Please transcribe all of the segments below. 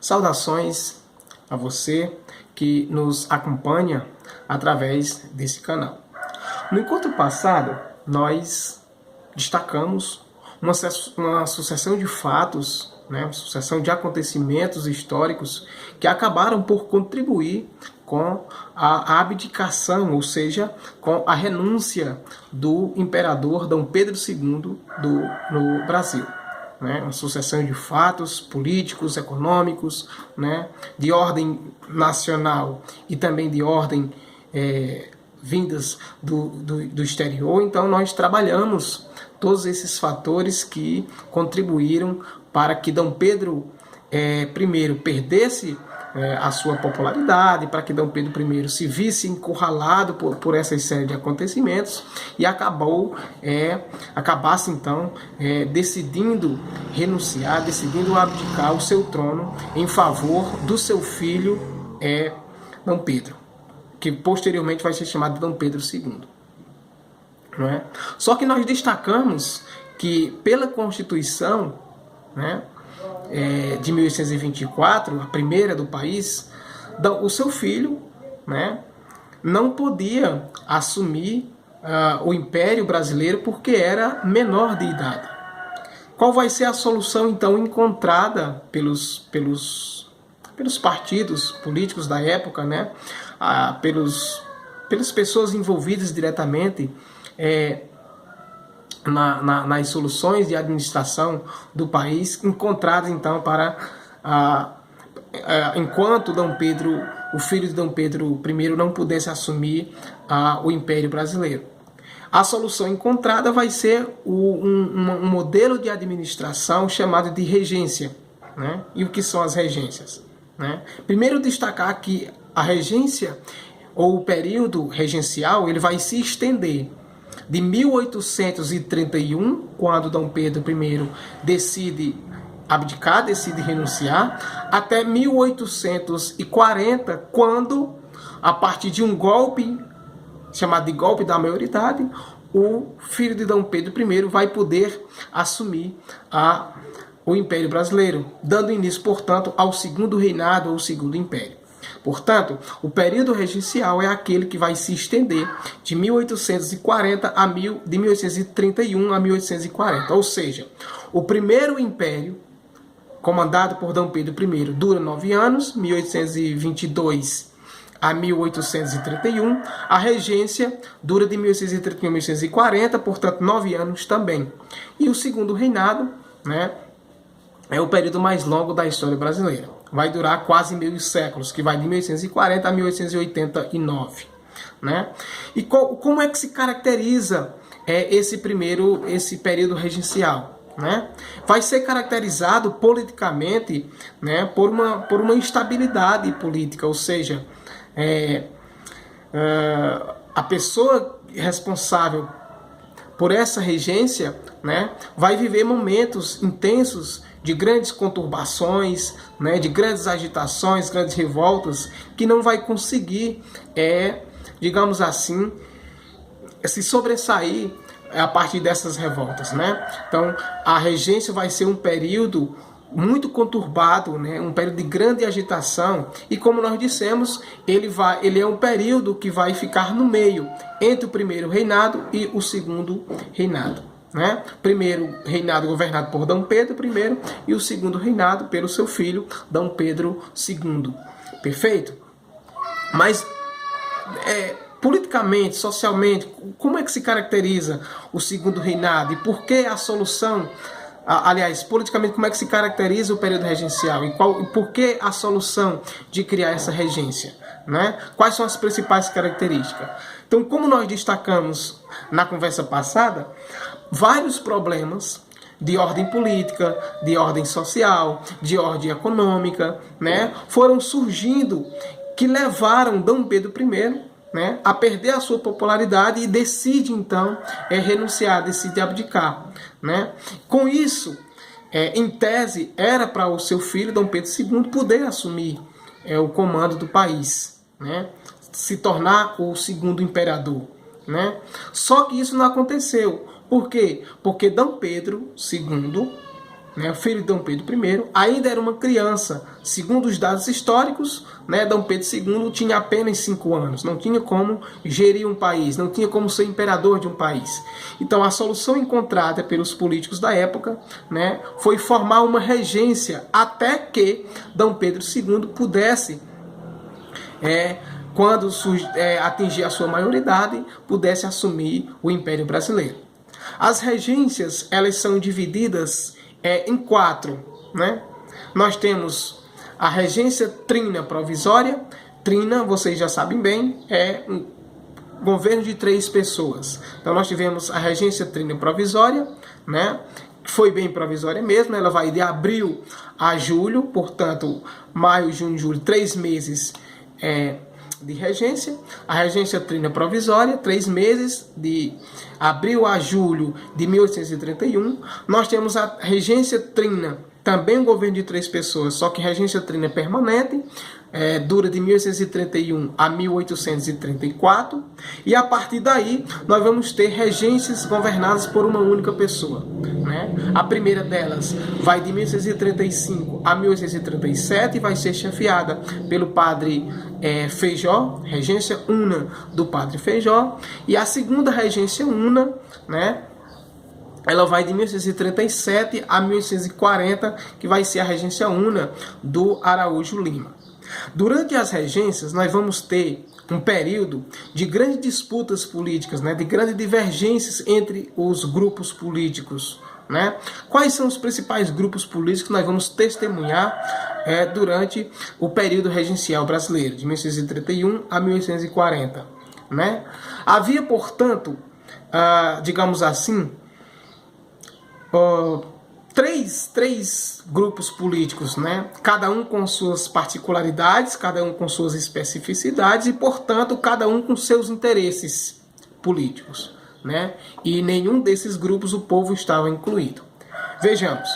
Saudações a você que nos acompanha através desse canal. No encontro passado, nós destacamos uma sucessão de fatos, uma sucessão de acontecimentos históricos que acabaram por contribuir com a abdicação, ou seja, com a renúncia do imperador Dom Pedro II no Brasil. Uma sucessão de fatos políticos, econômicos, de ordem nacional e também de ordem vindas do exterior. Então nós trabalhamos todos esses fatores que contribuíram para que Dom Pedro I perdesse a sua popularidade, para que Dom Pedro I se visse encurralado por essa série de acontecimentos e acabasse então decidindo renunciar, decidindo abdicar o seu trono em favor do seu filho Dom Pedro, que posteriormente vai ser chamado de Dom Pedro II. Não é? Só que nós destacamos que pela Constituição, de 1824, a primeira do país, o seu filho não podia assumir o Império Brasileiro porque era menor de idade. Qual vai ser a solução então encontrada pelos partidos políticos da época, pelas pessoas envolvidas diretamente nas soluções de administração do país, encontradas então para enquanto o filho de Dom Pedro I não pudesse assumir o Império Brasileiro. A solução encontrada vai ser um modelo de administração chamado de regência. E o que são as regências? Primeiro destacar que a regência, ou o período regencial, ele vai se estender de 1831, quando Dom Pedro I decide abdicar, decide renunciar, até 1840, quando, a partir de um golpe, chamado de golpe da maioridade, o filho de Dom Pedro I vai poder assumir o Império Brasileiro, dando início, portanto, ao segundo reinado, ou segundo império. Portanto, o período regencial é aquele que vai se estender de 1831 a 1840. Ou seja, o primeiro império, comandado por Dom Pedro I, dura 9 anos, 1822 a 1831. A regência dura de 1831 a 1840, portanto, 9 anos também. E o segundo reinado, é o período mais longo da história brasileira. Vai durar quase meio séculos, que vai de 1840 a 1889. E como é que se caracteriza esse período regencial? Vai ser caracterizado politicamente por uma instabilidade política, ou seja, a pessoa responsável por essa regência vai viver momentos intensos de grandes conturbações, de grandes agitações, grandes revoltas, que não vai conseguir, digamos assim, se sobressair a partir dessas revoltas. Então, a regência vai ser um período muito conturbado, um período de grande agitação, e como nós dissemos, ele é um período que vai ficar no meio, entre o primeiro reinado e o segundo reinado. Primeiro reinado governado por Dom Pedro I e o segundo reinado pelo seu filho Dom Pedro II. Perfeito? Mas politicamente, socialmente, como é que se caracteriza o segundo reinado? E por que a solução, aliás, politicamente, como é que se caracteriza o período regencial? E por que a solução de criar essa regência? Quais são as principais características? Então, como nós destacamos na conversa passada, vários problemas de ordem política, de ordem social, de ordem econômica, foram surgindo, que levaram Dom Pedro I a perder a sua popularidade e decide então renunciar, decide abdicar. Com isso, em tese, era para o seu filho Dom Pedro II poder assumir o comando do país, se tornar o segundo imperador. Só que isso não aconteceu. Por quê? Porque Dom Pedro II né, filho de Dom Pedro I, ainda era uma criança. Segundo os dados históricos, né, Dom Pedro II tinha apenas 5 anos, não tinha como gerir um país, não tinha como ser imperador de um país. Então a solução encontrada pelos políticos da época, né, foi formar uma regência até que Dom Pedro II pudesse, quando atingir a sua maioridade, pudesse assumir o Império Brasileiro. As regências, elas são divididas em 4, né? Nós temos a regência trina provisória. Trina, vocês já sabem bem, é um governo de 3 pessoas. Então nós tivemos a regência trina provisória, né? Foi bem provisória mesmo, ela vai de abril a julho, portanto, maio, junho, julho, 3 meses de regência. A regência trina provisória, 3 meses, de abril a julho de 1831. Nós temos a regência trina, também um governo de 3 pessoas, só que regência trina permanente, dura de 1831 a 1834. E a partir daí nós vamos ter regências governadas por uma única pessoa, né? A primeira delas vai de 1835 a 1837 e vai ser chefiada pelo padre Feijó, regência una do padre Feijó. E a segunda regência una, né, ela vai de 1837 a 1840, que vai ser a regência una do Araújo Lima. Durante as regências, nós vamos ter um período de grandes disputas políticas, né, de grandes divergências entre os grupos políticos, né? Quais são os principais grupos políticos que nós vamos testemunhar durante o período regencial brasileiro, de 1831 a 1840, né? Havia, portanto, digamos assim, três grupos políticos, né? Cada um com suas particularidades, cada um com suas especificidades e, portanto, cada um com seus interesses políticos, né? E nenhum desses grupos o povo estava incluído. Vejamos.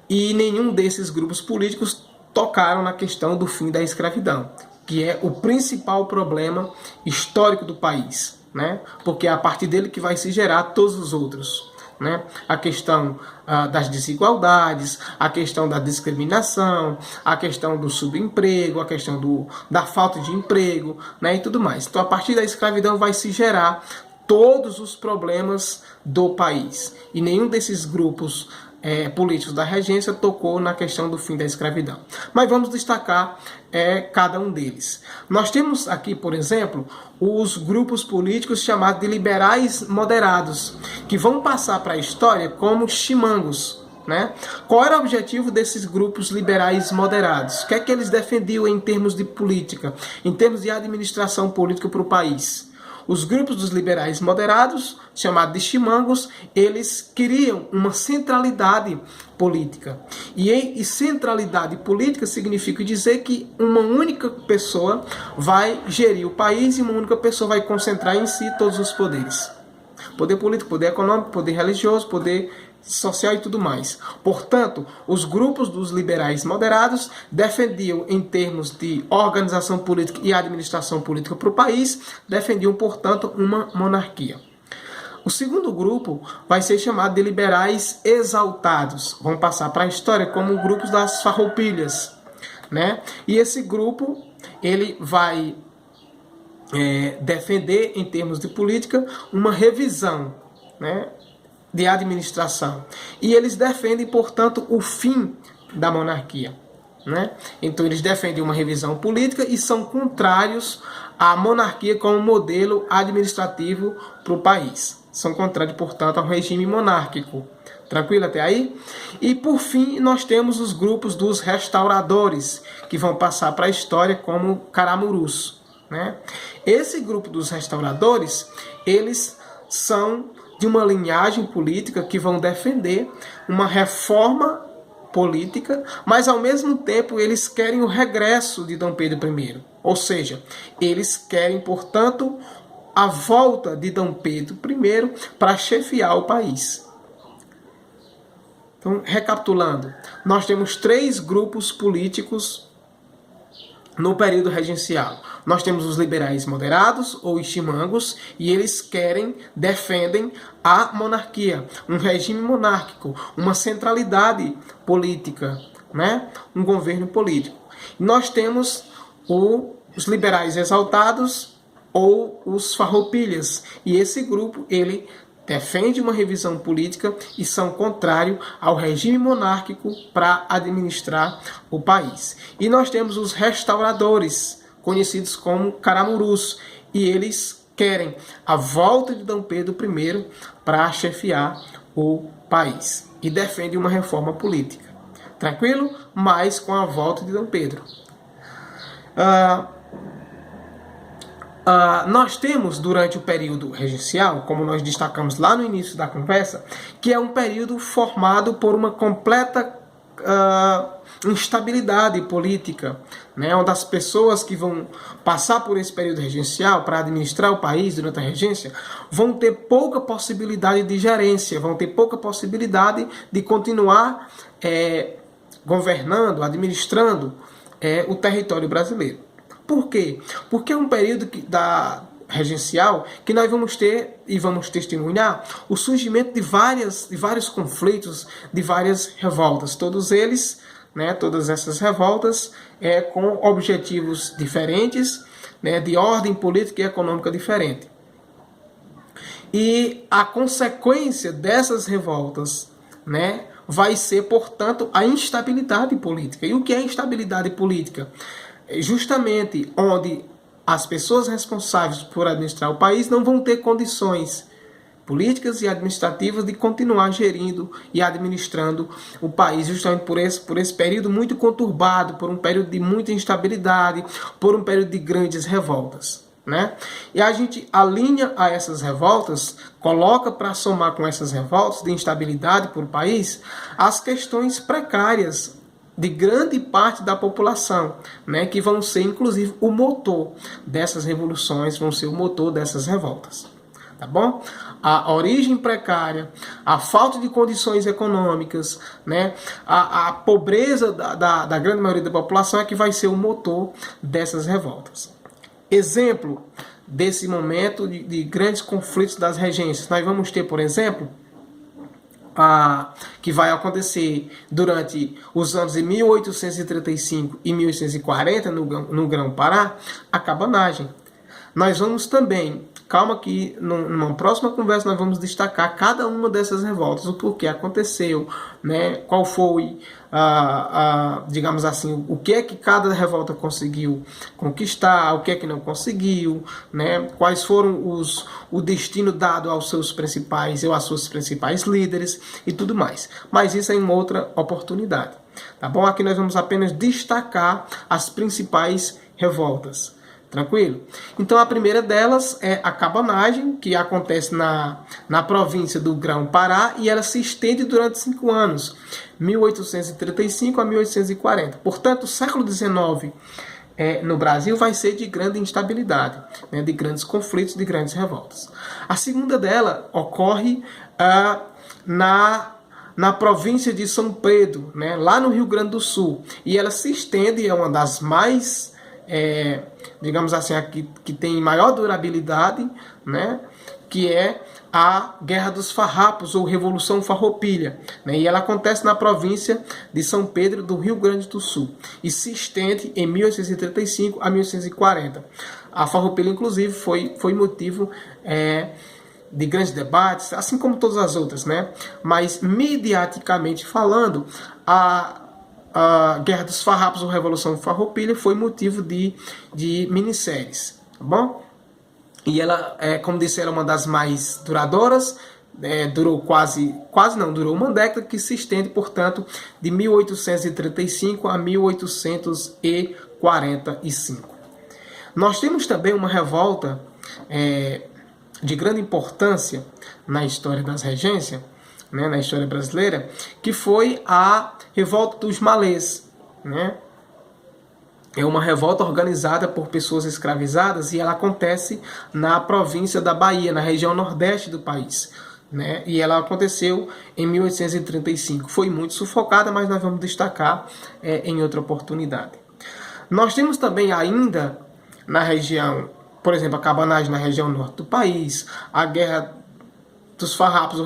E nenhum desses grupos políticos tocaram na questão do fim da escravidão, que é o principal problema histórico do país, né? Porque é a partir dele que vai se gerar todos os outros, né? A questão das desigualdades, a questão da discriminação, a questão do subemprego, a questão da falta de emprego, né? E tudo mais. Então, a partir da escravidão vai se gerar todos os problemas do país. E nenhum desses grupos políticos da regência tocou na questão do fim da escravidão. Mas vamos destacar cada um deles. Nós temos aqui, por exemplo, os grupos políticos chamados de liberais moderados, que vão passar para a história como chimangos, né? Qual era o objetivo desses grupos liberais moderados? O que é que eles defendiam em termos de política, em termos de administração política para o país? Os grupos dos liberais moderados, chamados de chimangos, eles queriam uma centralidade política. E centralidade política significa dizer que uma única pessoa vai gerir o país e uma única pessoa vai concentrar em si todos os poderes. Poder político, poder econômico, poder religioso, poder social e tudo mais. Portanto, os grupos dos liberais moderados defendiam, em termos de organização política e administração política para o país, defendiam, portanto, uma monarquia. O segundo grupo vai ser chamado de liberais exaltados. Vão passar para a história como grupos das farroupilhas, né? E esse grupo, ele vai defender, em termos de política, uma revisão, né, de administração. E eles defendem, portanto, o fim da monarquia, né? Então eles defendem uma revisão política e são contrários à monarquia como modelo administrativo para o país. São contrários, portanto, ao regime monárquico. Tranquilo até aí? E por fim nós temos os grupos dos restauradores, que vão passar para a história como caramurus, né? Esse grupo dos restauradores, eles são de uma linhagem política que vão defender uma reforma política, mas ao mesmo tempo eles querem o regresso de Dom Pedro I. Ou seja, eles querem, portanto, a volta de Dom Pedro I para chefiar o país. Então, recapitulando, nós temos 3 grupos políticos no período regencial, nós temos os liberais moderados ou chimangos, e eles defendem a monarquia, um regime monárquico, uma centralidade política, né? Um governo político. Nós temos os liberais exaltados ou os farroupilhas, e esse grupo ele defende uma revisão política e são contrários ao regime monárquico para administrar o país. E nós temos os restauradores, conhecidos como caramurus, e eles querem a volta de Dom Pedro I para chefiar o país e defendem uma reforma política. Tranquilo? Mas com a volta de Dom Pedro. Nós temos, durante o período regencial, como nós destacamos lá no início da conversa, que é um período formado por uma completa instabilidade política, né? Onde as pessoas que vão passar por esse período regencial para administrar o país durante a regência vão ter pouca possibilidade de gerência, vão ter pouca possibilidade de continuar governando, administrando o território brasileiro. Por quê? Porque é um período regencial que nós vamos ter e vamos testemunhar o surgimento de vários conflitos, de várias revoltas. Todos eles, né, todas essas revoltas com objetivos diferentes, né, de ordem política e econômica diferente. E a consequência dessas revoltas, né, vai ser, portanto, a instabilidade política. E o que é instabilidade política? Justamente onde as pessoas responsáveis por administrar o país não vão ter condições políticas e administrativas de continuar gerindo e administrando o país, justamente por esse período muito conturbado, por um período de muita instabilidade, por um período de grandes revoltas, né? E a gente alinha a essas revoltas, coloca para somar com essas revoltas de instabilidade por país as questões precárias de grande parte da população, né, que vão ser inclusive o motor dessas revoluções, vão ser o motor dessas revoltas. Tá bom? A origem precária, a falta de condições econômicas, né, a pobreza da grande maioria da população é que vai ser o motor dessas revoltas. Exemplo desse momento de grandes conflitos das regências, nós vamos ter, por exemplo, que vai acontecer durante os anos de 1835 e 1840 no Grão-Pará, a cabanagem. Nós vamos também, calma que numa próxima conversa nós vamos destacar cada uma dessas revoltas, o porquê aconteceu, né? Qual foi, digamos assim, o que é que cada revolta conseguiu conquistar, o que é que não conseguiu, né? Quais foram o destino dado aos seus principais ou às suas principais líderes e tudo mais. Mas isso é em outra oportunidade, tá bom? Aqui nós vamos apenas destacar as principais revoltas. Tranquilo? Então a primeira delas é a cabanagem, que acontece na província do Grão-Pará, e ela se estende durante 5 anos, 1835 a 1840. Portanto, o século XIX no Brasil vai ser de grande instabilidade, né, de grandes conflitos, de grandes revoltas. A segunda dela ocorre na província de São Pedro, né, lá no Rio Grande do Sul, e ela se estende, é uma das mais digamos assim, aqui que tem maior durabilidade, né, que é a Guerra dos Farrapos, ou Revolução Farroupilha, né, e ela acontece na província de São Pedro do Rio Grande do Sul e se estende em 1835 a 1840. A Farroupilha, inclusive, foi motivo de grandes debates, assim como todas as outras, né, mas mediaticamente falando, a Guerra dos Farrapos ou Revolução Farroupilha foi motivo de minisséries, tá bom? E ela, como disse, era uma das mais duradouras, durou durou uma década, que se estende, portanto, de 1835 a 1845. Nós temos também uma revolta de grande importância na história das regências, né, na história brasileira, que foi a Revolta dos Malês, né? É uma revolta organizada por pessoas escravizadas e ela acontece na província da Bahia, na região nordeste do país, né? E ela aconteceu em 1835. Foi muito sufocada, mas nós vamos destacar em outra oportunidade. Nós temos também ainda na região, por exemplo, a cabanagem na região norte do país, a guerra dos farrapos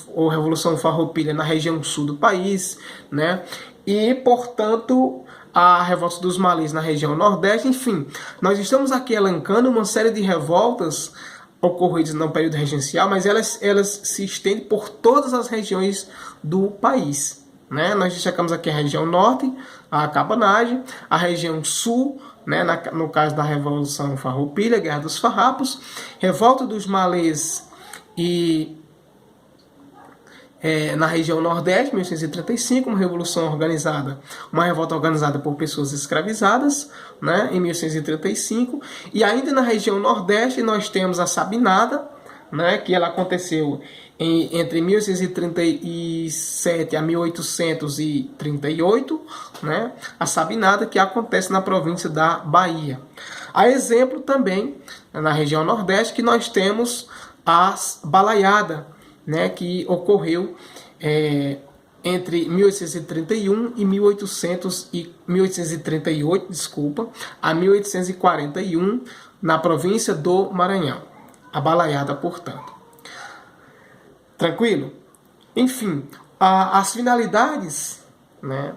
ou Revolução Farroupilha na região sul do país, né? E, portanto, a revolta dos malês na região nordeste. Enfim, nós estamos aqui elencando uma série de revoltas ocorridas no período regencial, mas elas se estendem por todas as regiões do país, né? Nós destacamos aqui a região norte, a cabanagem, a região sul, né? No caso da Revolução Farroupilha, Guerra dos Farrapos, revolta dos malês e na região nordeste, 1835, uma revolta organizada por pessoas escravizadas, né, em 1835, e ainda na região nordeste nós temos a Sabinada, né, que ela aconteceu entre 1837 a 1838, né, a Sabinada, que acontece na província da Bahia. A exemplo também, na região nordeste, que nós temos a Balaiada, né, que ocorreu entre 1831 e 1838, a 1841, na província do Maranhão. A Balaiada, portanto. Tranquilo? Enfim, as finalidades, né,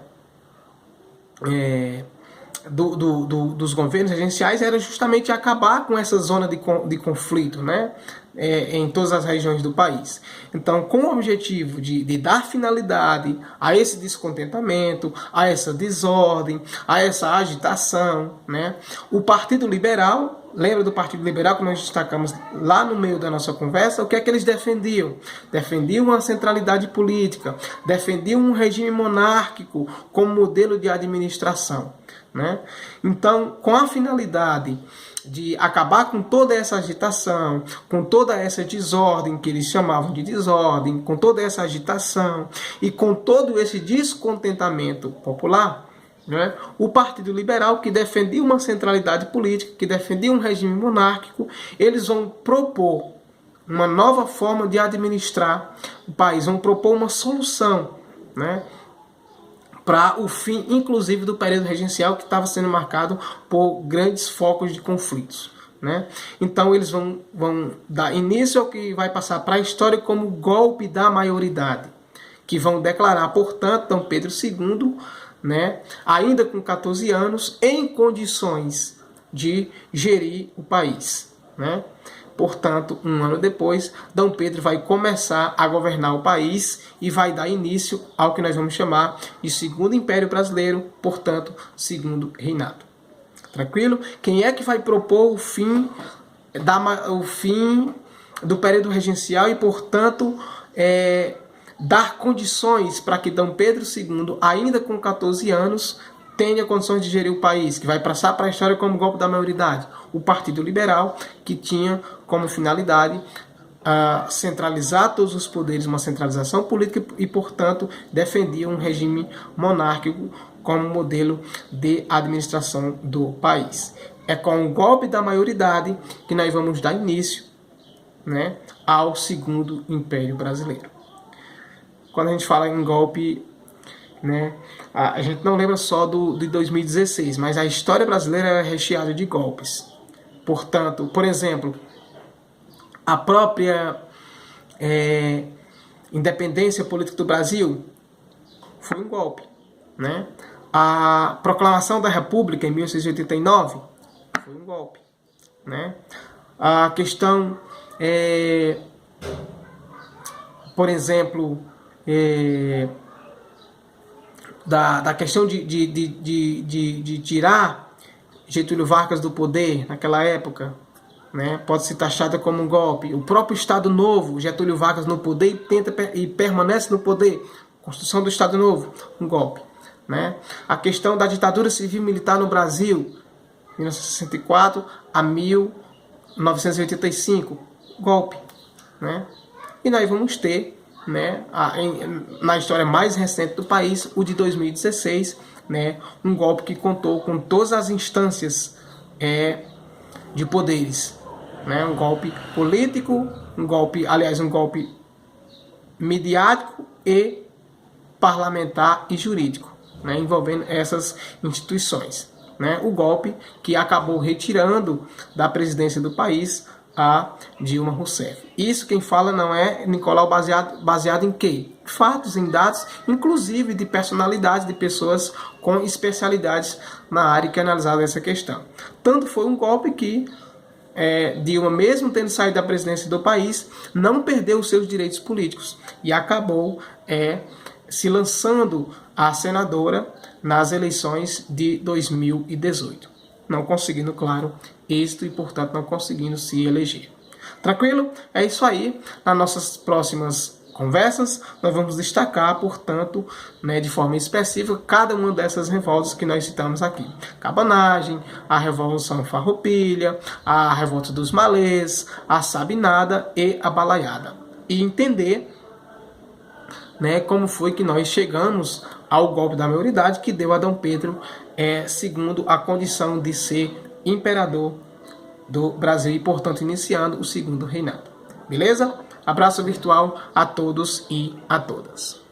dos governos regenciais era justamente acabar com essa zona de conflito, né, em todas as regiões do país. Então, com o objetivo de dar finalidade a esse descontentamento, a essa desordem, a essa agitação, né, o Partido Liberal, lembra do Partido Liberal que nós destacamos lá no meio da nossa conversa? O que é que eles defendiam? Defendiam uma centralidade política, defendiam um regime monárquico como modelo de administração, né? Então, com a finalidade de acabar com toda essa agitação, com toda essa desordem, que eles chamavam de desordem, com toda essa agitação e com todo esse descontentamento popular, né, o Partido Liberal, que defendia uma centralidade política, que defendia um regime monárquico, eles vão propor uma nova forma de administrar o país, vão propor uma solução, né, para o fim, inclusive, do período regencial, que estava sendo marcado por grandes focos de conflitos, né? Então, eles vão dar início ao que vai passar para a história como golpe da maioridade, que vão declarar, portanto, Dom Pedro II, né, ainda com 14 anos, em condições de gerir o país, né? Portanto, um ano depois, Dom Pedro vai começar a governar o país e vai dar início ao que nós vamos chamar de Segundo Império Brasileiro, portanto, Segundo Reinado. Tranquilo? Quem é que vai propor o fim do período regencial e, portanto, dar condições para que Dom Pedro II, ainda com 14 anos, tenha condições de gerir o país, que vai passar para a história como golpe da maioridade? O Partido Liberal, que tinha como finalidade centralizar todos os poderes, uma centralização política e, portanto, defendia um regime monárquico como modelo de administração do país. É com o golpe da maioridade que nós vamos dar início, né, ao Segundo Império Brasileiro. Quando a gente fala em golpe, né, a gente não lembra só de 2016, mas a história brasileira é recheada de golpes. Portanto, por exemplo, a própria independência política do Brasil foi um golpe, né? A proclamação da República em 1689 foi um golpe, né? A questão, por exemplo, da questão de tirar Getúlio Vargas do poder naquela época, né, pode ser taxada como um golpe. O próprio Estado Novo, Getúlio Vargas no poder e permanece no poder. Construção do Estado Novo, um golpe, né? A questão da ditadura civil-militar no Brasil, 1964 a 1985, golpe, né? E nós vamos ter, né, na história mais recente do país, o de 2016, né, um golpe que contou com todas as instâncias de poderes, né, um golpe político, um golpe midiático e parlamentar e jurídico, né, envolvendo essas instituições, né, o golpe que acabou retirando da presidência do país a Dilma Rousseff. Isso quem fala não é Nicolau, baseado em quê? Fatos, em dados, inclusive de personalidades, de pessoas com especialidades na área que analisaram essa questão. Tanto foi um golpe que Dilma, mesmo tendo saído da presidência do país, não perdeu os seus direitos políticos e acabou se lançando a senadora nas eleições de 2018. Não conseguindo, claro, êxito e, portanto, não conseguindo se eleger. Tranquilo? É isso aí. Nas nossas próximas conversas, nós vamos destacar, portanto, de forma específica, cada uma dessas revoltas que nós citamos aqui. Cabanagem, a Revolução Farroupilha, a Revolta dos Malês, a Sabinada e a Balaiada. E entender como foi que nós chegamos ao golpe da maioridade que deu a Dom Pedro II a condição de ser imperador do Brasil e, portanto, iniciando o segundo reinado. Beleza? Abraço virtual a todos e a todas.